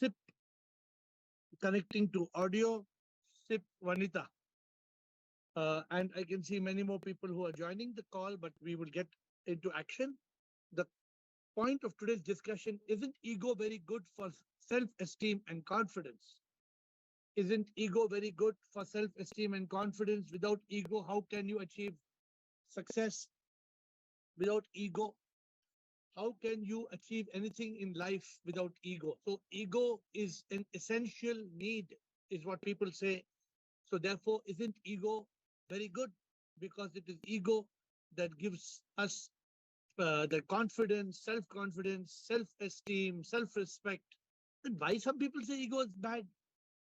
SIP connecting to audio, SIP Vanita. And I can see many more people who are joining the call, but we will get into action. The point of today's discussion, isn't ego very good for self-esteem and confidence? Isn't ego very good for self-esteem and confidence? Without ego, how can you achieve success? Without ego, how can you achieve anything in life without ego? So ego is an essential need, is what people say. So therefore, isn't ego very good? Because it is ego that gives us the confidence, self-confidence, self-esteem, self-respect. Then why some people say ego is bad?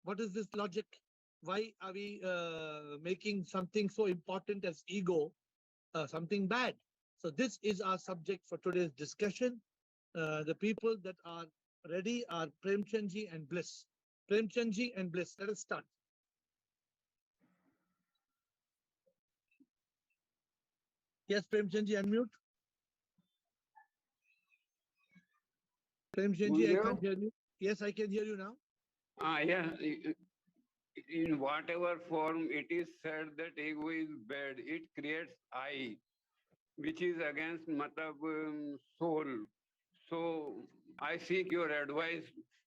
What is this logic? Why are we making something so important as ego something bad? So this is our subject for today's discussion. The people that are ready are Premchandji and Bliss. Premchandji and Bliss, let us start. Yes, Premchandji, unmute. Premchandji, I can't hear you. Yes, I can hear you now. Yeah, in whatever form it is said that ego is bad, it creates I, which is against soul. So I seek your advice.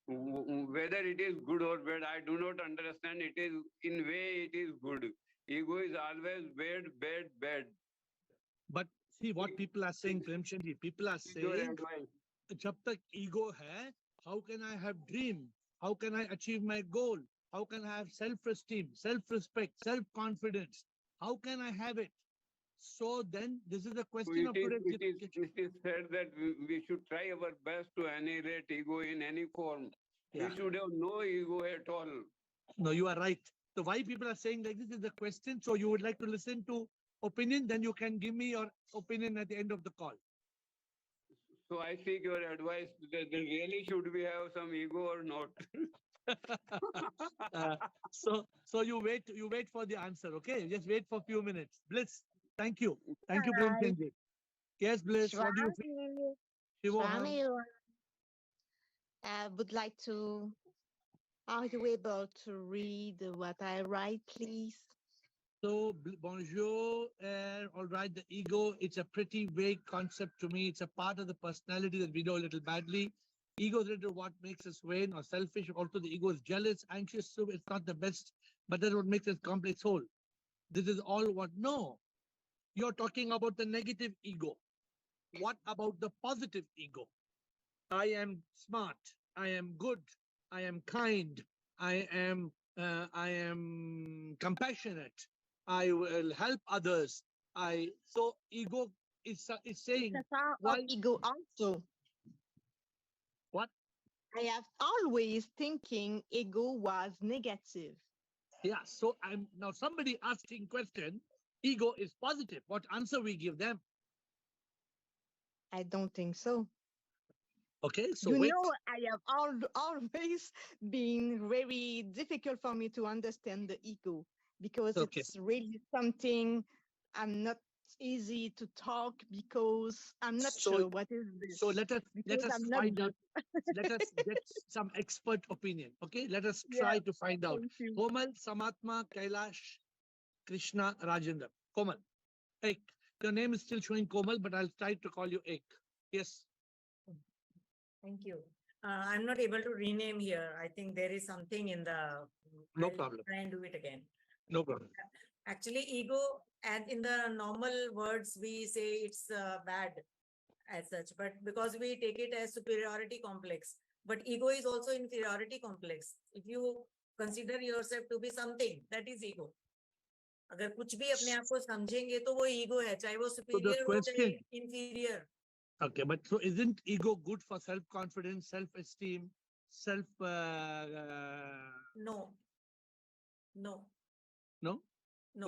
Whether it is good or bad, I do not understand. It is in way it is good. Ego is always bad, bad, bad. But see what people are saying, Premchandji. People are saying, jab tak ego hai, how can I have dream? How can I achieve my goal? How can I have self-esteem, self-respect, self-confidence? How can I have it? So then this is the question of today's discussion. It is said that we should try our best to annihilate ego in any form. Yeah. We should have no ego at all. No, you are right. So why people are saying like this is the question. So you would like to listen to opinion, then you can give me your opinion at the end of the call. So I seek your advice that really should we have some ego or not? So you wait for the answer, okay? Just wait for a few minutes. Bliss, thank you. Thank you, Premchandji. Yes, Bliss, what do you think? Swami, I would like to, are you able to read what I write, please? So, bonjour, all right, the ego, it's a pretty vague concept to me. It's a part of the personality that we know a little badly. Ego is related to what makes us vain or selfish. Also, the ego is jealous, anxious, so it's not the best, but that's what makes us complex whole. This is all what, no. You're talking about the negative ego. What about the positive ego? I am smart, I am good, I am kind, I am compassionate, I will help others. So ego is saying why ego also. What? I have always thinking ego was negative. Yeah, so I'm now somebody asking question, ego is positive. What answer we give them? I don't think so. Okay, so you know, I have always been very difficult for me to understand the ego because it's really something I'm not easy to talk because I'm not sure what is this. So let us find out. Let us get some expert opinion. Okay, let us try to find out. Komal, Samatma, Kailash, Krishna, Rajendra. Komal, Ek. Your name is still showing Komal, but I'll try to call you Ek. Yes. Thank you. I'm not able to rename here. I think there is something in the... No problem. Try and do it again. No problem. Actually, ego, and in the normal words, we say it's bad as such, but because we take it as superiority complex. But ego is also inferiority complex. If you consider yourself to be something, that is ego. अगर कुछ भी अपने आप को समझेंगे तो वो ego है, चाहे वो superior हो चाहे inferior. Okay, but so isn't ego good for self-confidence, self-esteem, No. No? No.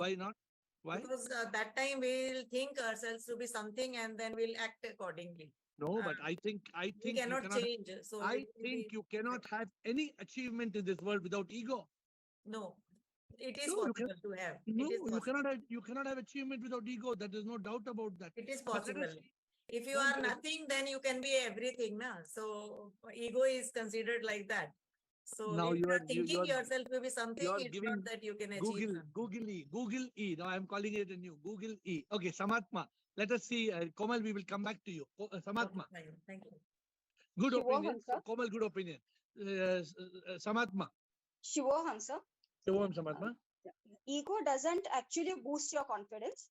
Why not? Why? Because that time we'll think ourselves to be something and then we'll act accordingly. No, but I think we cannot change. So I think you cannot have any achievement in this world without ego. No. It is possible to have. No, you cannot have achievement without ego. There is no doubt about that. It is possible. If you are nothing, then you can be everything. Na? So ego is considered like that. So Now if you are thinking yourself to be something, are it's giving not that you can achieve something. Google E. Now I'm calling it a new Google E. Okay, Samatma. Let us see. Komal, we will come back to you. Samatma. Okay, fine. Thank you. Good opinion. Shivoham, sir. Komal, good opinion. Samatma. Shivoham, sir. Shivoham, Samatma. Ego doesn't actually boost your confidence.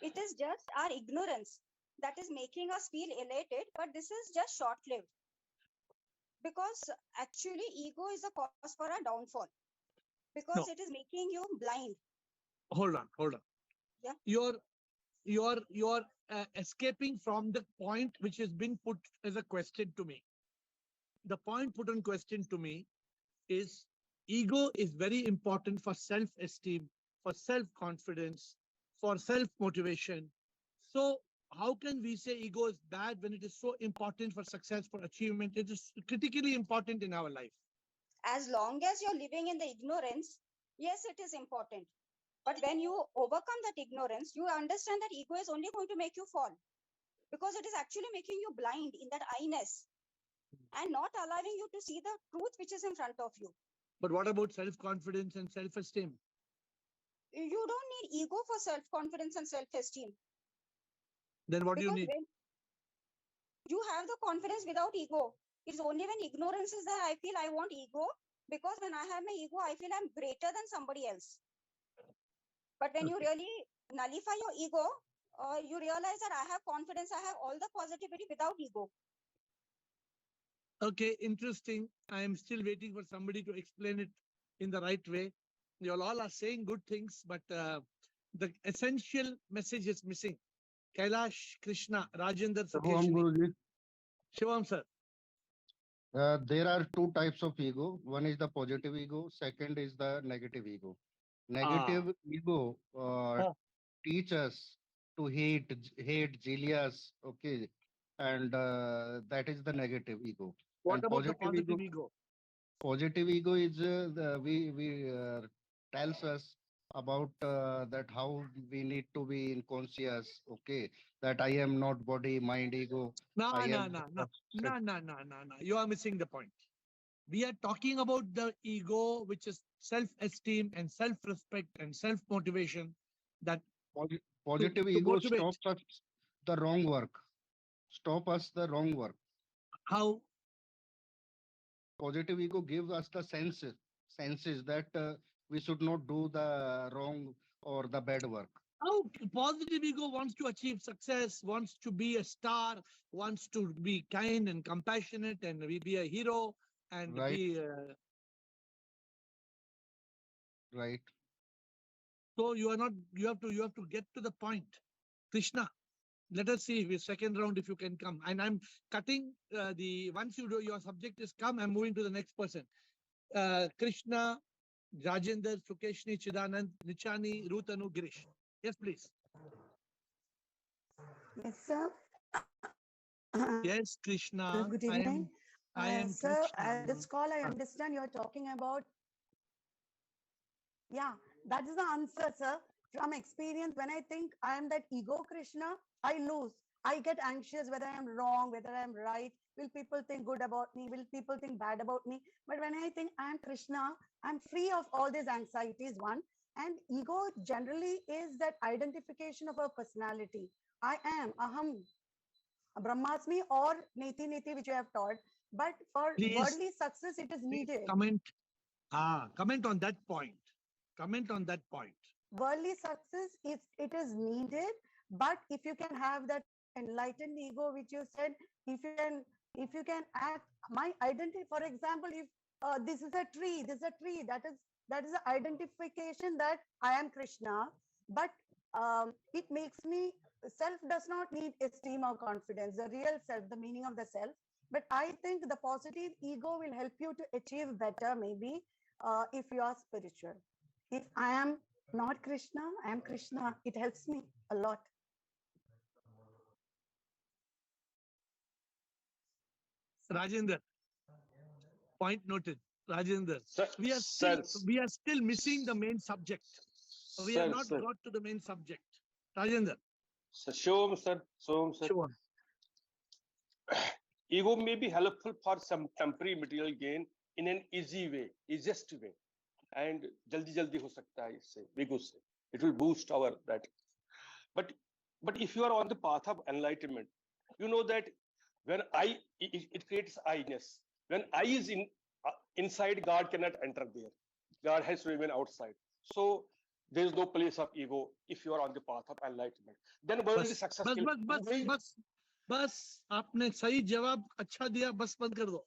It is just our ignorance that is making us feel elated, but this is just short-lived. Because actually, ego is a cause for a downfall. Because No. it is making you blind. Hold on. Yeah. You're escaping from the point which has been put as a question to me. The point put on question to me is ego is very important for self-esteem, for self-confidence, for self-motivation. So how can we say ego is bad when it is so important for success, for achievement? It is critically important in our life. As long as you're living in the ignorance, yes, it is important. But when you overcome that ignorance, you understand that ego is only going to make you fall. Because it is actually making you blind in that I-ness and not allowing you to see the truth which is in front of you. But what about self-confidence and self-esteem? You don't need ego for self-confidence and self-esteem. Then what do you Because need? when you have the confidence without ego, it's only when ignorance is there, I feel I want ego. Because when I have my ego, I feel I'm greater than somebody else. But when you really nullify your ego, you realize that I have confidence, I have all the positivity without ego. Okay, interesting. I am still waiting for somebody to explain it in the right way. You all are saying good things, but the essential message is missing. Kailash, Krishna, Rajendra, Shivam, Sukeshini. Guruji. Shivam, sir. There are two types of ego. One is the positive ego. Second is the negative ego. Negative ego Ah. teach us to hate, jealous. Okay, and that is the negative ego. What And about the positive ego? positive ego is we tells us about that how we need to be in conscious. Okay, that I am not body, mind, ego. No. I am You are missing the point. We are talking about the ego, which is self-esteem and self-respect and self-motivation. That Positive to ego motivate. stops us the wrong work. Stop us the wrong work. How? Positive ego gives us the senses that we should not do the wrong or the bad work. How positive ego wants to achieve success, wants to be a star, wants to be kind and compassionate and be a hero and Right. be. Right. So you are not. You have to get to the point. Krishna, let us see if second round if you can come. And I'm cutting the once you do your subject is come. I'm moving to the next person. Krishna, Rajendra, Sukeshni, Chidanand, Nichani, Rutanu, Girish. Yes, please. Yes, sir. Yes, Krishna. Good evening. I am Sir, Krishna. at this call, I understand you're talking about. Yeah, that is the answer, sir. From experience, when I think I am that ego Krishna, I lose. I get anxious whether I am wrong, whether I am right. Will people think good about me? Will people think bad about me? But when I think I am Krishna, I'm free of all these anxieties, one. And ego generally is that identification of a personality. I am, aham, Brahmasmi or Niti Niti, which you have taught. But for Please, worldly success, it is needed. Comment on that point. Comment on that point. Worldly success, it is needed. But if you can have that enlightened ego, which you said, if you can act my identity, for example, if this is a tree, that is the identification that I am Krishna. But it makes me self does not need esteem or confidence. The real self, the meaning of the self. But I think the positive ego will help you to achieve better, maybe if you are spiritual. If I am not Krishna, I am Krishna. It helps me a lot. Rajendra, point noted. Rajendra, Sir, we are still missing the main subject. We have not got to the main subject. Rajendra. Shivam, sir. Sure. Ego may be helpful for some temporary material gain in an easy way, easiest way, and jaldi ho sakta hai isse, ego se. It will boost our that. But if you are on the path of enlightenment, you know that when it creates I-ness. When I is inside, God cannot enter there. God has to remain outside. So there is no place of ego if you are on the path of enlightenment. Then worldly success बस आपने सही जवाब अच्छा दिया, बस बंद कर दो.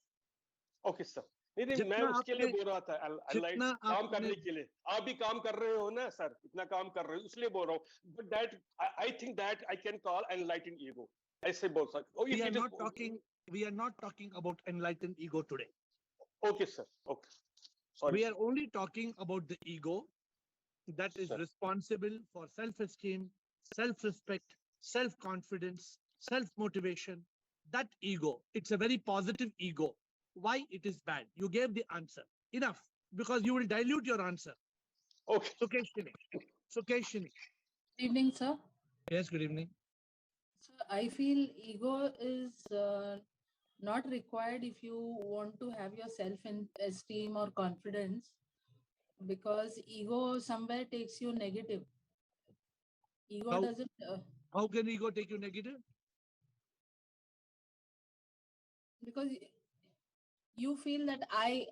Okay sir. नहीं मैं उसके लिए बोल रहा था, काम करने के लिए. आप भी काम कर रहे हो ना सर, इतना काम कर रहे हो, इसलिए बोल रहा हूँ. But that I think that I can call enlightened ego. ऐसे बोल सकते. We are not talking about enlightened ego today. Okay, sir. Okay. Sorry. We are only talking about the ego that is responsible for self-esteem, self-respect, self-confidence, self-motivation. That ego, it's a very positive ego. Why it is bad? You gave the answer. Enough, because you will dilute your answer. Okay. Sukeshini. Good evening, sir. Yes, good evening. So I feel ego is not required if you want to have your self-esteem or confidence, because ego somewhere takes you negative. Ego doesn't. How can ego take you negative? Because you feel that I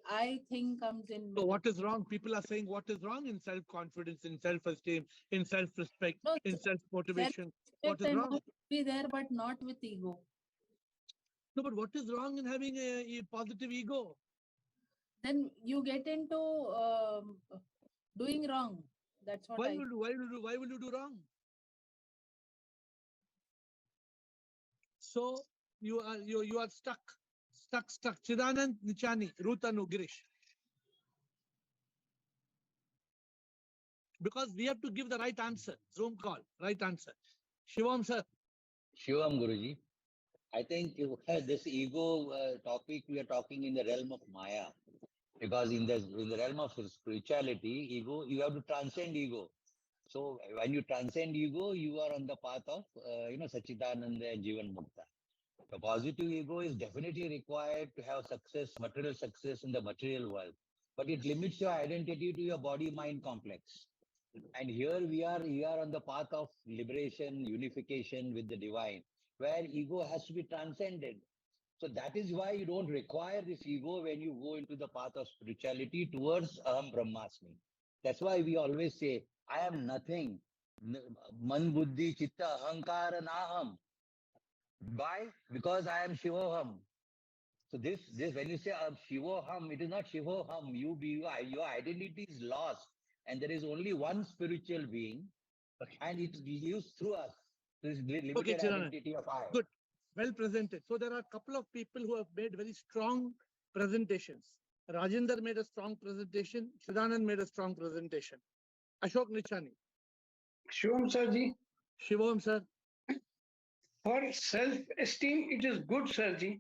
think comes in. So what is wrong? People are saying what is wrong in self-confidence, in self-esteem, in self-respect, in self-motivation. What is wrong? Be there, but not with ego. No, but what is wrong in having a positive ego? Then you get into doing wrong. That's what why will you do wrong? So you are stuck. Chidanand, Nichani, Rutanu, Girish. Because we have to give the right answer. Zoom call, right answer. Shivam, sir. Shivam, Guruji. I think this ego topic we are talking in the realm of Maya, because in the realm of spirituality, ego, you have to transcend ego. So when you transcend ego, you are on the path of Sachidananda and Jivan Mukta. The positive ego is definitely required to have success, material success in the material world, but it limits your identity to your body-mind complex. And here we are on the path of liberation, unification with the divine, where ego has to be transcended. So that is why you don't require this ego when you go into the path of spirituality towards Aham Brahmasmi. That's why we always say, I am nothing. Man buddhi chitta ahankara naham. Why? Because I am Shivoham. So this when you say Shivoham, it is not Shivoham. Your identity is lost. And there is only one spiritual being, and it lives through us. This limited identity of I. Good. Well presented. So there are a couple of people who have made very strong presentations. Rajendra made a strong presentation. Chidanand made a strong presentation. Ashok Nichani. Shivam Sirji. Shivam sir. For self-esteem, it is good, Sirji.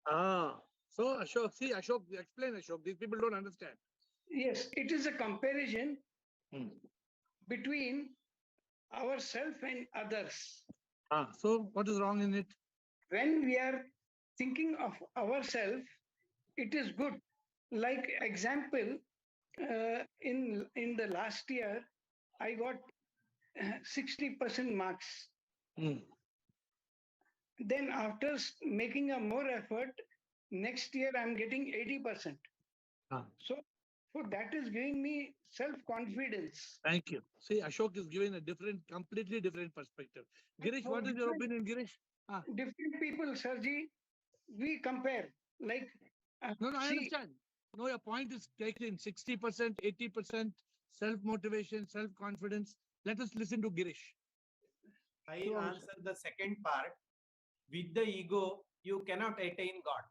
So Ashok, explain Ashok. These people don't understand. Yes, it is a comparison between ourselves and others. So what is wrong in it? When we are thinking of ourselves, it is good. Like example, in the last year, I got 60% marks. Then after making a more effort, next year I'm getting 80%. So that is giving me self-confidence. Thank you. See, Ashok is giving a completely different perspective. Girish, what is your opinion, Girish? Different people, Sirji, we compare. Like no, I understand. No, your point is taken 60%, 80% self-motivation, self-confidence. Let us listen to Girish. I answer the second part. With the ego, you cannot attain God.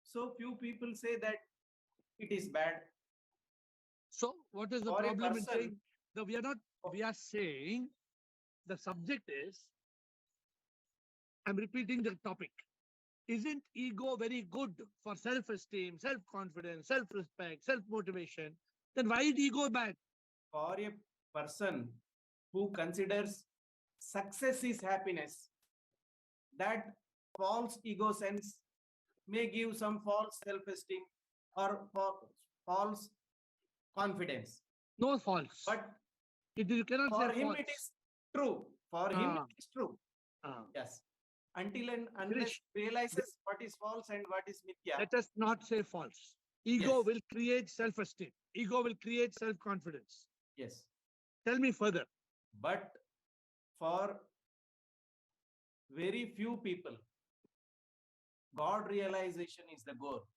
So few people say that it is bad. So what is the problem in saying that we are saying the subject is, I'm repeating the topic. Isn't ego very good for self-esteem, self-confidence, self-respect, self-motivation? Then why is ego bad? For a person who considers success is happiness, that false ego sense may give some false self-esteem or false confidence. No false. But you cannot for say him false. it is true. For him it is true. Yes. Until and unless realizes what is false and what is mithya. Let us not say false. Ego will create self-esteem. Ego will create self-confidence. Yes. Tell me further. But for very few people, God realization is the goal.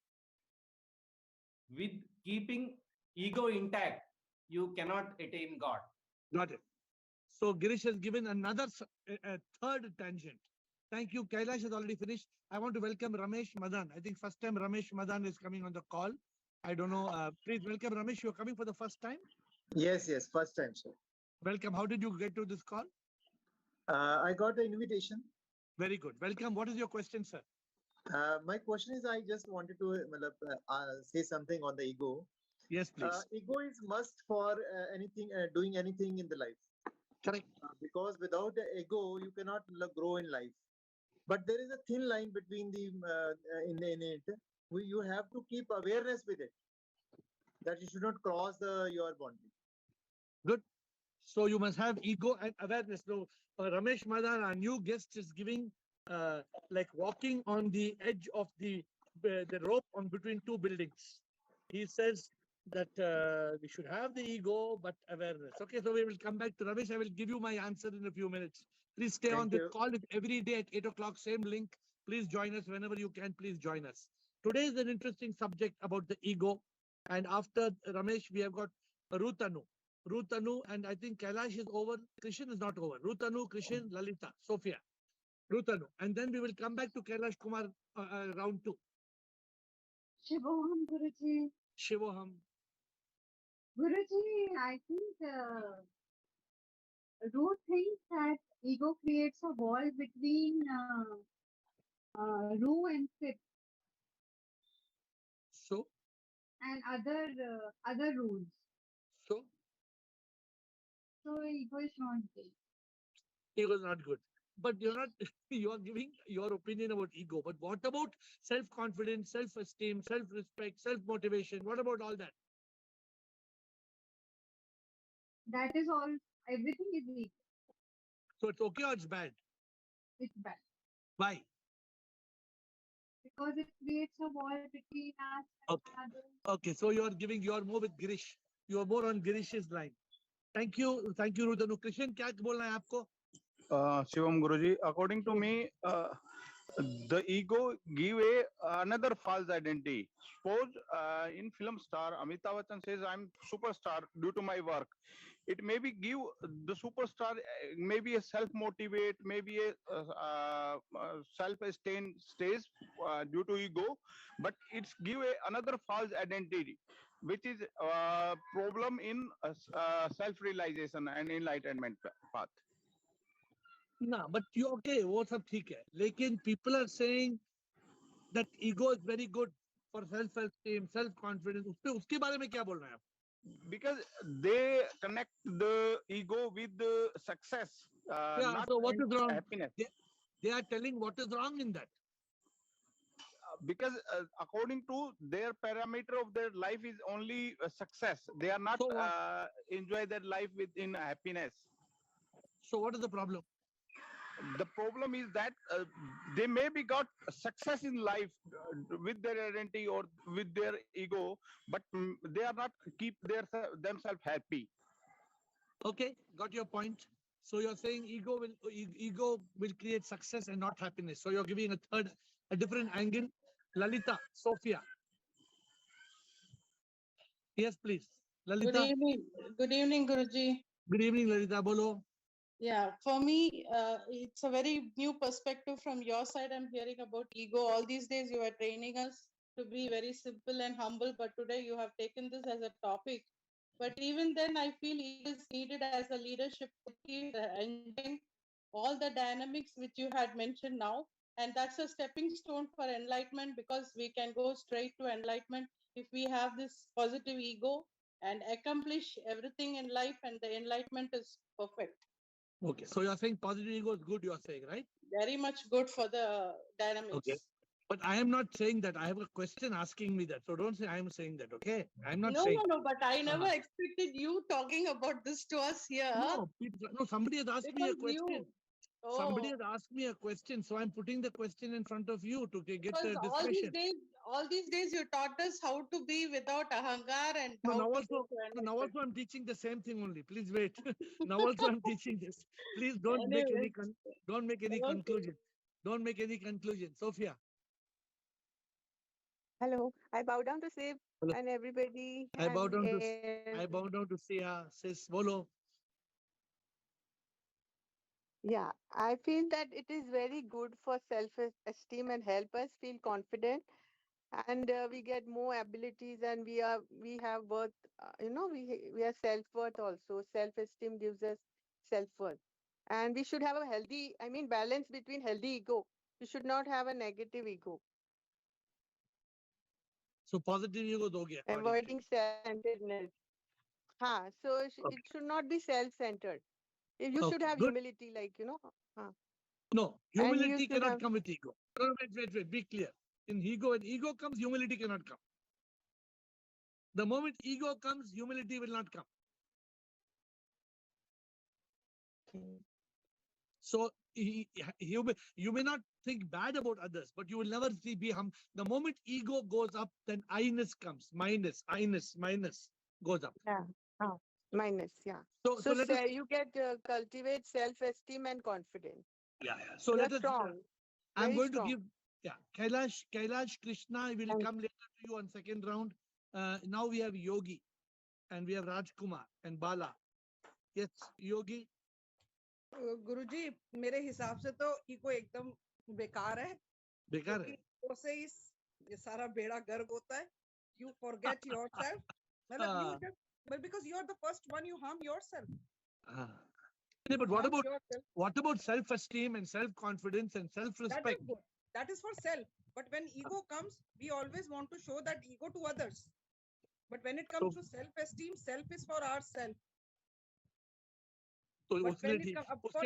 With keeping ego intact, you cannot attain God. Got it. So Girish has given another third tangent. Thank you. Kailash has already finished. I want to welcome Ramesh Madan. I think first time Ramesh Madan is coming on the call. I don't know. Please welcome Ramesh. You're coming for the first time? Yes, first time, sir. Welcome. How did you get to this call? I got the invitation. Very good. Welcome. What is your question, sir? My question is, I just wanted to say something on the ego. Yes, please. Ego is must for anything, doing anything in the life. Correct. Because without the ego, you cannot grow in life. But there is a thin line between the in it. You have to keep awareness with it, that you should not cross your boundary. Good. So you must have ego and awareness. So Ramesh Madan, our new guest, is giving like walking on the edge of the rope on between two buildings. He says that we should have the ego but awareness. Okay, so we will come back to Ramesh. I will give you my answer in a few minutes. Please stay on the call every day at 8 o'clock, same link. Please join us whenever you can. Please join us. Today is an interesting subject about the ego. And after Ramesh, we have got Rutanu. Rutanu, and I think Kailash is over. Krishan is not over. Rutanu, Krishan, Lalita, Sophia. Rutanu. And then we will come back to Kailash Kumar round 2. Shivoham, Guruji. Shivoham. Guruji, I think Ru thinks that ego creates a wall between Ru and Sip. So? And other rules. So? So ego is not good. Ego is not good. But you're not, you're giving your opinion about ego. But what about self-confidence, self-esteem, self-respect, self-motivation? What about all that? That is all, everything is ego. So it's okay or it's bad? It's bad. Why? Because it creates a wall between us and others. Okay, so you are more with Girish. You are more on Girish's line. Thank you, Rudanu. Krishan, क्या बोलना है आपको? Shivam Guruji, according to me, the ego give another false identity. Suppose in film star, Amitabh Bachchan says, "I'm superstar due to my work." It maybe give the superstar maybe a self-motivate, maybe a self-esteem stage due to ego, but it's give another false identity, which is problem in self-realization and enlightenment path. No, but you okay, वो सब ठीक है. लेकिन people are saying that ego is very good for self-esteem, self-confidence. उसके बारे में क्या बोल रहे हैं आप? Because they connect the ego with the success, not so what is wrong? Happiness. They are telling what is wrong in that. Because according to their parameter of their life is only success. They are not enjoy their life within happiness. So what is the problem? The problem is that they maybe got success in life with their identity or with their ego, but they are not keep themselves happy. Okay, got your point. So you're saying ego will create success and not happiness. So you're giving a different angle. Lalita, Sophia. Yes, please. Lalita. Good evening, Guruji. Good evening, Lalita. Bolo. Yeah, for me, it's a very new perspective from your side. I'm hearing about ego. All these days, you are training us to be very simple and humble, but today you have taken this as a topic. But even then, I feel ego is needed as a leadership quality, enjoying all the dynamics which you had mentioned now. And that's a stepping stone for enlightenment, because we can go straight to enlightenment if we have this positive ego and accomplish everything in life, and the enlightenment is perfect. Okay, so you're saying positive ego is good, you're saying, right? very much good for the dynamics. Okay. But I am not saying that. I have a question asking me that. So don't say I am saying that, okay? I'm not saying. No, but I never expected you talking about this to us here. No, somebody has asked me a question. Somebody has asked me a question, so I'm putting the question in front of you to get the discussion. All these days you taught us how to be without ahangar and No, how now to also, now also I'm teaching the same thing only. Please wait. Now also I'm teaching this. Please don't make any conclusion. Don't make any conclusion. Sophia. Hello, I bow down to Sib and everybody. I bow and down to AiR. I bow down to Sia. Sis, bolo. Yeah, I feel that it is very good for self-esteem and help us feel confident, and we get more abilities, and we have worth. We are self-worth also. Self-esteem gives us self-worth, and we should have a healthy. I mean, balance between healthy ego. We should not have a negative ego. So positive ego doge. Avoiding self-centeredness. So it should not be self-centered. You should have humility, No, humility cannot have... come with ego. No, wait. Be clear. In ego, when ego comes, humility cannot come. The moment ego comes, humility will not come. So you may not think bad about others, but you will never be hum. The moment ego goes up, then I-ness comes. Minus goes up. Yeah. Minus, yeah. So let us, you get cultivate self-esteem and confidence. Yeah. So let us. Strong. I'm going to give. Yeah, Kailash Krishna will come later to you on second round. Now we have Yogi, and we have Rajkumar and Bala. Yes, Yogi. गुरुजी मेरे हिसाब से तो ego एकदम बेकार है ego से ही ये सारा बेड़ा गर्क होता है you forget yourself मतलब you just but because you are the first one you harm yourself But what about self-esteem and self-confidence and self-respect? That is good. That is for self. But when ego comes, we always want to show that ego to others. But when it comes to self-esteem, self is for ourself. तो उसके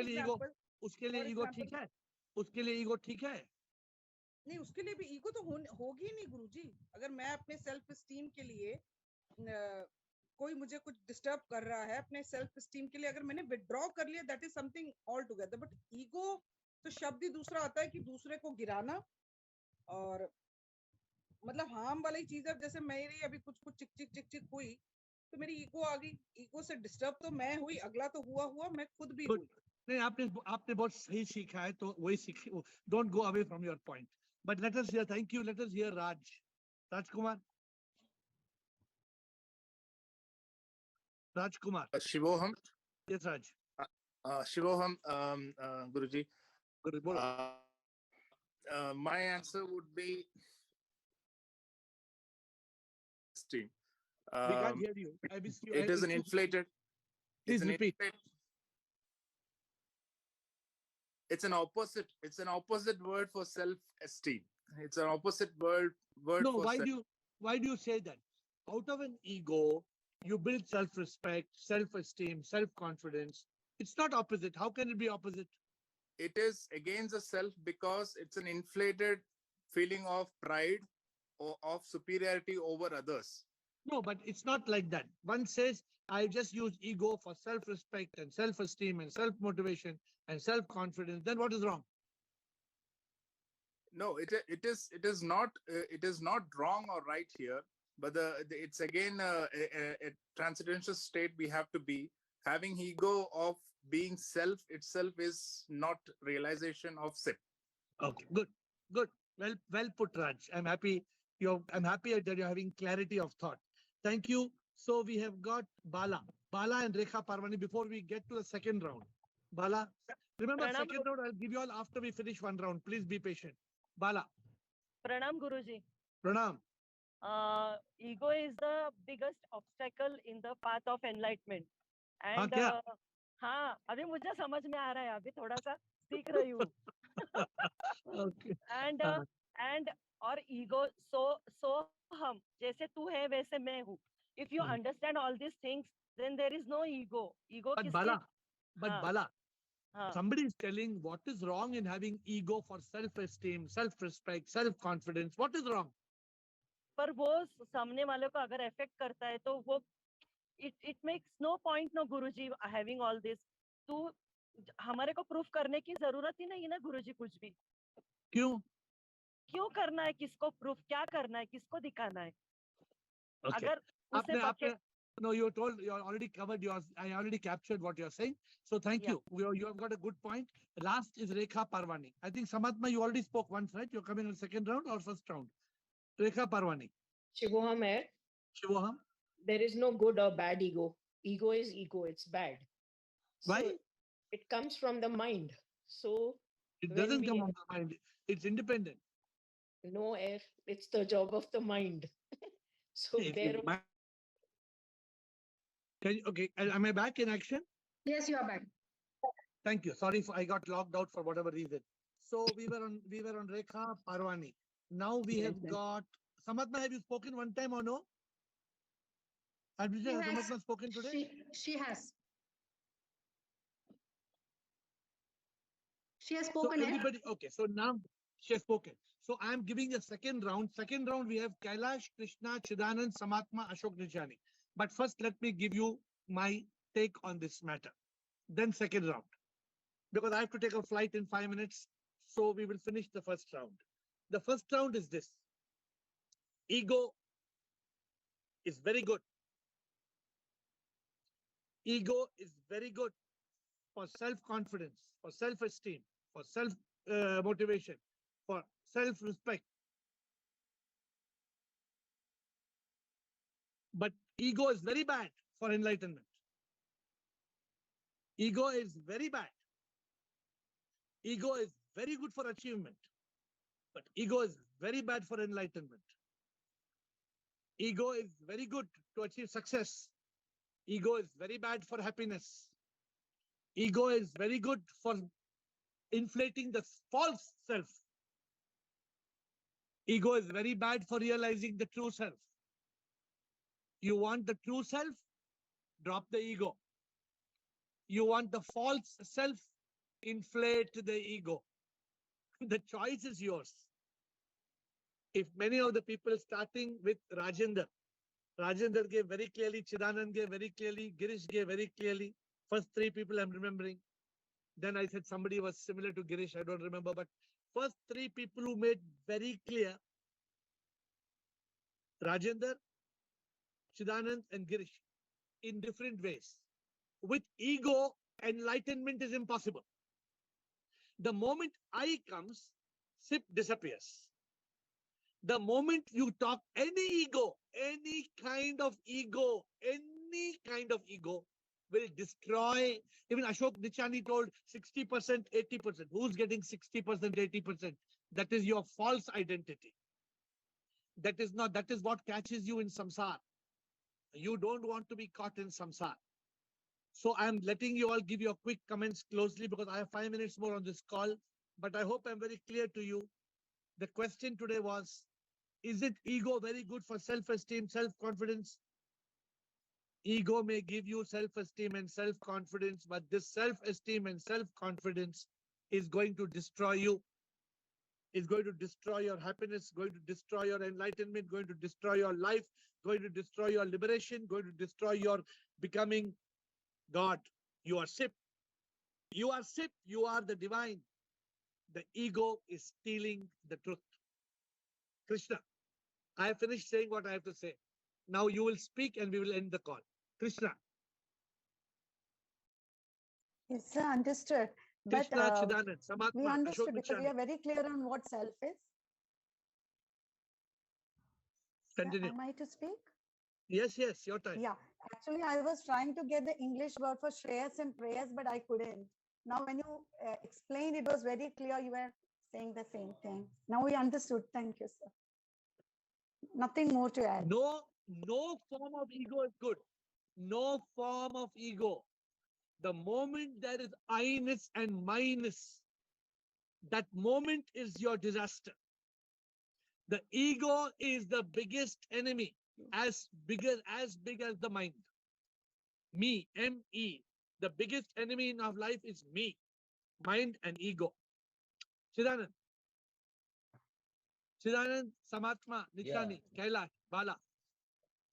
लिए ego ठीक है उसके लिए ego ठीक है नहीं उसके लिए भी ईगो तो होगी नहीं गुरुजी अगर मैं अपने सेल्फ एस्टीम के लिए कोई मुझे कुछ डिस्टर्ब कर रहा है अपने सेल्फ एस्टीम के लिए अगर मैंने विथड्रॉ कर लिया that is something all together but ego तो शब्द ही दूसरा आता है कि दूसरे को गिराना और मतलब हार्म वाली चीज है जैसे मेरी अभी कुछ चिक चिक हुई तो मेरी ईगो आ गई ईगो से डिस्टर्ब तो मैं हुई अगला तो हुआ मैं खुद भी हुई नहीं आपने बहुत सही सीखा है तो वही सीख don't go away from your point but let us hear thank you let us hear Rajkumar Shivoham yes Raj Shivoham Guruji बोलो my answer would be esteem. We can't hear you. I miss you. It is an inflated. Please repeat. It's an opposite. It's an opposite word for self-esteem. It's an opposite word. No, why do you say that? Out of an ego, you build self-respect, self-esteem, self-confidence. It's not opposite. How can it be opposite? It is against the self because it's an inflated feeling of pride or of superiority over others. No, but it's not like that. One says, I just use ego for self-respect and self-esteem and self-motivation and self-confidence. Then what is wrong? No, it is not wrong or right here, but it's again a transcendental state we have to be. Having ego of being self itself is not realization of self. Okay, good. Well put, Raj. I'm happy that you're having clarity of thought. Thank you. So we have got Bala and Rekha Parvani before we get to the second round. Bala, remember second round I'll give you all after we finish one round. Please be patient. Bala. Pranam Guruji. Pranam. Ego is the biggest obstacle in the path of enlightenment. And हाँ अभी मुझे समझ में आ रहा है अभी थोड़ा सा सीख रही हूँ okay. and और ego so हम जैसे तू है वैसे मैं हूँ if you understand all these things then there is no ego but Bala Somebody is telling what is wrong in having ego for self-esteem, self-respect, self-confidence. What is wrong? पर वो सामने वाले को अगर अफेक्ट करता है तो वो it makes no point, no Guruji having all this. तू हमारे को प्रूफ करने की जरूरत ही नहीं ना गुरुजी कुछ भी. क्यों करना है, किसको प्रूफ क्या करना है, किसको दिखाना है? अगर उसे bucket No, you already covered yours. I already captured what you're saying. So thank you. You have got a good point. Last is Rekha Parwani. I think Samatma, you already spoke once, right? You're coming in the second round or first round? Rekha Parwani. Shivoham, AiR. Shivoham. There is no good or bad ego. Ego is ego. It's bad. Why? So it comes from the mind. So it doesn't come from the mind. It's independent. No, AiR. It's the job of the mind. So there. Okay, am I back in action? Yes, you are back. Thank you. Sorry, I got logged out for whatever reason. So we were on Rekha Parwani. Now we have got Samatma. Have you spoken one time or no? Have Samatma spoken today? She has. She has spoken. So everybody, okay. So now she has spoken. So I am giving a second round. Second round we have Kailash, Krishna, Chidanand, Samatma, Ashok Nijani. But first, let me give you my take on this matter. Then second round, because I have to take a flight in 5 minutes. So we will finish the first round. The first round is this. Ego is very good. Ego is very good for self-confidence, for self-esteem, for self-motivation, for self-respect. But ego is very bad for enlightenment. Ego is very bad. Ego is very good for achievement, but ego is very bad for enlightenment. Ego is very good to achieve success. Ego is very bad for happiness. Ego is very good for inflating the false self. Ego is very bad for realizing the true self. You want the true self? Drop the ego. You want the false self? Inflate the ego. The choice is yours. If many of the people starting with Rajendra gave very clearly, Chidanand gave very clearly, Girish gave very clearly. First three people I'm remembering. Then I said somebody was similar to Girish, I don't remember, but first three people who made very clear, Rajendra, Chidanand and Girish, in different ways. With ego, enlightenment is impossible. The moment I comes, SIP disappears. The moment you talk any ego, any kind of ego will destroy. Even Ashok Nichani told 60%, 80%. Who's getting 60%, 80%? That is your false identity. That is what catches you in samsara. You don't want to be caught in samsara. So I'm letting you all give your quick comments closely because I have 5 minutes more on this call. But I hope I'm very clear to you. The question today was, is it ego very good for self-esteem, self-confidence? Ego may give you self-esteem and self-confidence, but this self-esteem and self-confidence is going to destroy you. It's going to destroy your happiness, going to destroy your enlightenment, going to destroy your life, going to destroy your liberation, going to destroy your becoming God. You are SIP. You are SIP. You are the divine. The ego is stealing the truth. Krishna, I have finished saying what I have to say. Now you will speak and we will end the call. Krishna. Yes, sir, understood. Krishna, But Chidanand, Samatma, we understood Ashok because we Nichani. are very clear on what self is. Continue. Am I to speak? Yes, your time. Yeah, actually, I was trying to get the English word for Shreyas and prayers, but I couldn't. Now, when you explained, it was very clear you were saying the same thing. Now we understood. Thank you, sir. Nothing more to add. No form of ego is good. No form of ego. The moment there is I-ness and mine-ness, that moment is your disaster. The ego is the biggest enemy, as big as the mind. Me, M-E. The biggest enemy in our life is me. mind and ego. Chidanand, Samatma, Nichani, Kailash, Bala.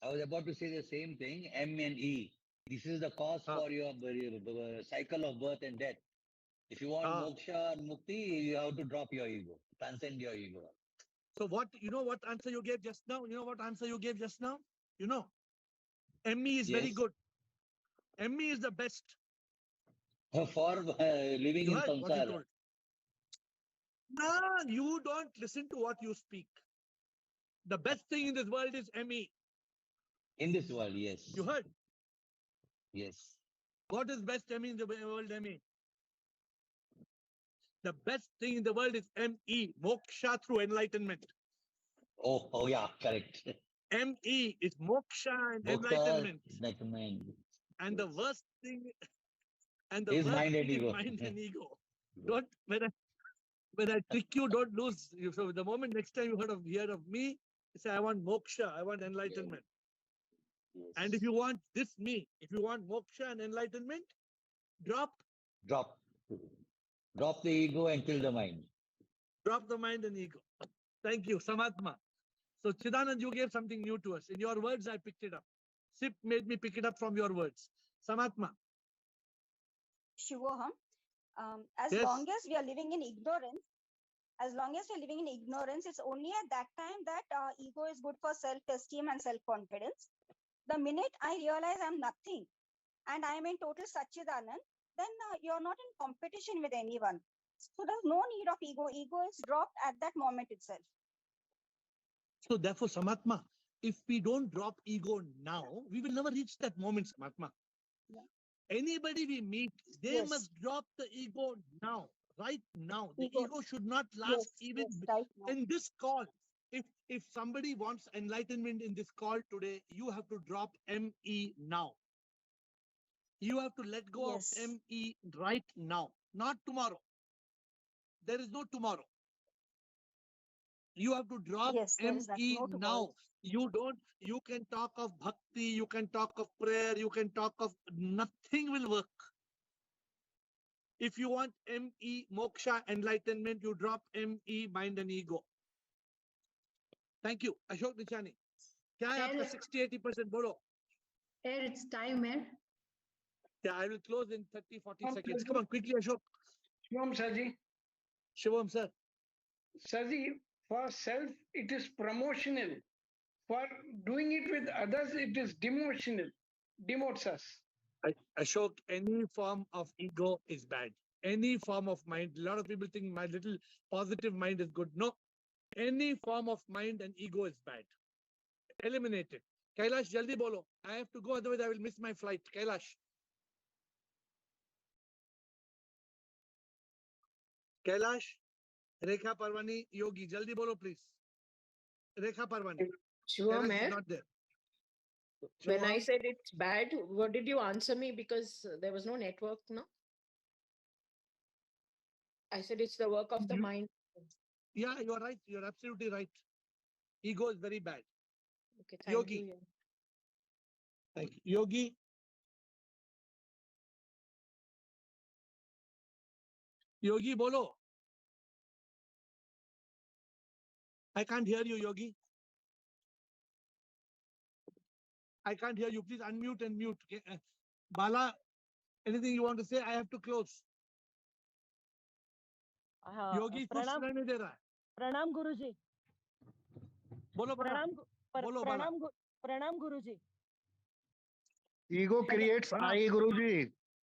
I was about to say the same thing, M and E. This is the cause for your cycle of birth and death. If you want moksha and mukti, you have to drop your ego, transcend your ego. So what, you know what answer you gave just now? You know what answer you gave just now? You know, ME is very good. ME is the best. For living You in heard what you samsara. told. No, you don't listen to what you speak. The best thing in this world is ME. In this world, yes. You heard? Yes. What is best ME in the world, ME? The best thing in the world is ME, moksha through enlightenment. Oh yeah, correct. ME is moksha and enlightenment. And the worst thing, Is mind and ego. Mind and ego. Don't when I trick you, don't lose. So the moment next time you hear of me, you say I want moksha, I want enlightenment. Yes. And if you want if you want moksha and enlightenment, drop the ego and kill the mind. Drop the mind and ego. Thank you, Samatma. So Chidanand, you gave something new to us. In your words, I picked it up. Sip made me pick it up from your words. Samatma. Shivoham. As long as we are living in ignorance, it's only at that time that ego is good for self-esteem and self-confidence. The minute I realize I'm nothing and I'm in total Satchidanand, then you're not in competition with anyone. So there's no need of ego. Ego is dropped at that moment itself. So therefore, Samatma, if we don't drop ego now, we will never reach that moment, Samatma. Yeah. Anybody we meet, they must drop the ego now, right now. The ego should not last even right in this call. If somebody wants enlightenment in this call today, you have to drop ME now. You have to let go of ME right now, not tomorrow. There is no tomorrow. You have to drop ME now. You can talk of bhakti, you can talk of prayer, you can talk of nothing will work. If you want ME, moksha, enlightenment, you drop ME, mind and ego. Thank you. Ashok Nichani. क्या है आपका 60-80% बोलो. AiR, it's time, AiR. Yeah, I will close in 30-40 seconds. Come on, quickly, Ashok. Shivam Sarji. Shivam sir. Sarji, for self, it is promotional. For doing it with others, it is demotional. Demotes us. Ashok, any form of ego is bad. Any form of mind. A lot of people think my little positive mind is good. No. Any form of mind and ego is bad. Eliminate it. Kailash, jaldi bolo. I have to go, otherwise I will miss my flight. Kailash. Kailash, Rekha Parvani, Yogi, jaldi bolo, please. Rekha Parvani. Sure, Kailash is not there. When I said it's bad, what did you answer me? Because there was no network, no? I said it's the work of the mind. Yeah, you are right. You're absolutely right. Ego is very bad. Okay, thank you. Thank you. Yogi. Yogi, bolo. I can't hear you, Yogi. I can't hear you. Please unmute and mute. Bala, anything you want to say? I have to close. Yogi कुछ सुनाई नहीं दे रहा है. प्रणाम गुरुजी. बोलो प्रणाम गुरुजी. Ego creates I, Guruji.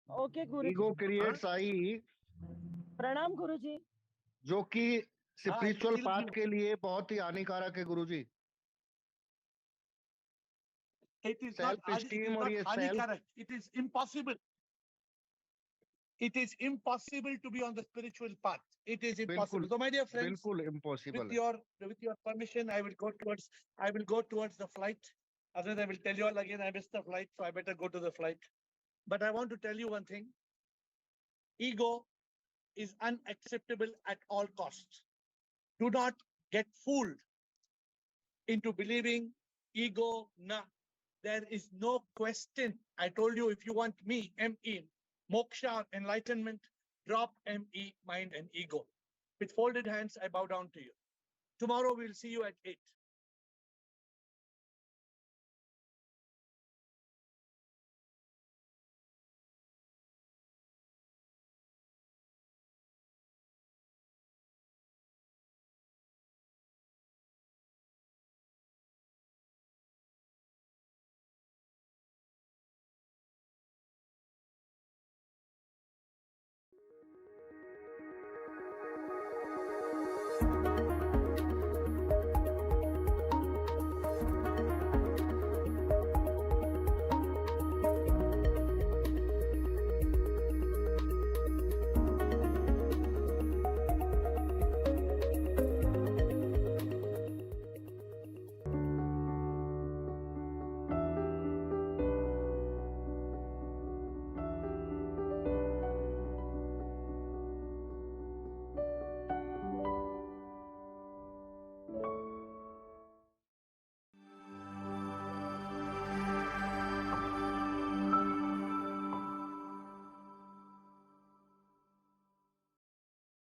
Okay, Guruji. Ego creates I. प्रणाम गुरुजी. जो कि स्पिरिचुअल पाथ के लिए बहुत ही हानिकारक है गुरुजी. It is not hanikara. It is impossible. It is impossible to be on the spiritual path. It is impossible. So, my dear friends, impossible. With your permission, I will go towards the flight. Otherwise, I will tell you all again. I missed the flight, so I better go to the flight. But I want to tell you one thing. Ego is unacceptable at all costs. Do not get fooled into believing ego. Nah, there is no question. I told you, if you want me, M-E, moksha, enlightenment, Drop ME, mind and ego. With folded hands, I bow down to you. Tomorrow we'll see you at 8.